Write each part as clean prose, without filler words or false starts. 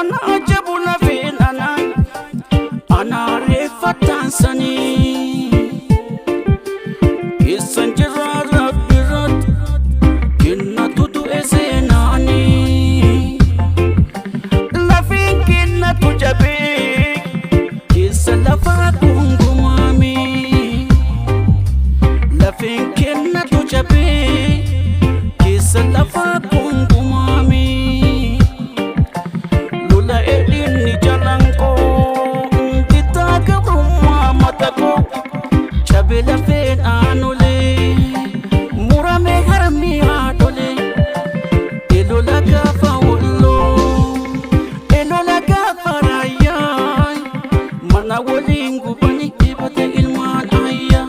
ana ajabu lafeen ana reeffatan sanii keessan jirra rabbirat kennatu du'e seenaanii lafeen kennatu jabee keessa lafaa gungumaami lafeen kennatu jabee keessa lafaa gungumaami lula edinni jalanko bitaa gabrummaa matako jabe lafeen aanulee murame harmi haadholee elola gaafa walloo elola gaafa raayyaa mana waliin gubani dhibate ilmaan ayyaa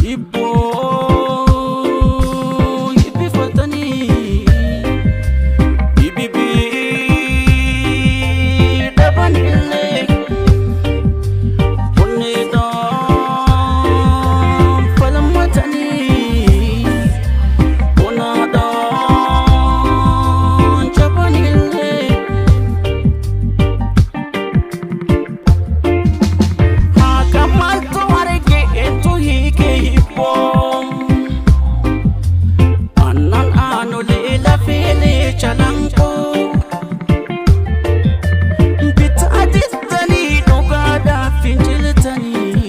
hibboo hibbifatanii hibibii dhaban illee onneedhaan falmatanii onaadhaan jaban illee haaka maaltu arge etu hiike hibboo annan aanulee lafeelee chalankoo bitaa jettanii dhugaadhaaf finciltanii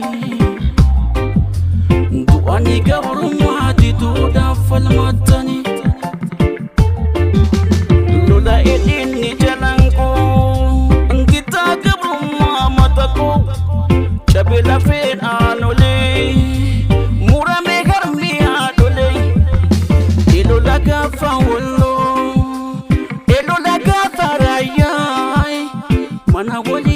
du'anii gabrummaa diduudhaaf falmattanii lola edinni jalankoo gitaa gabrummaa matakoo jabe lafeen aanulee murame harmi haadholee elola gaafa walloo elola gaafa raayyaa mana waliin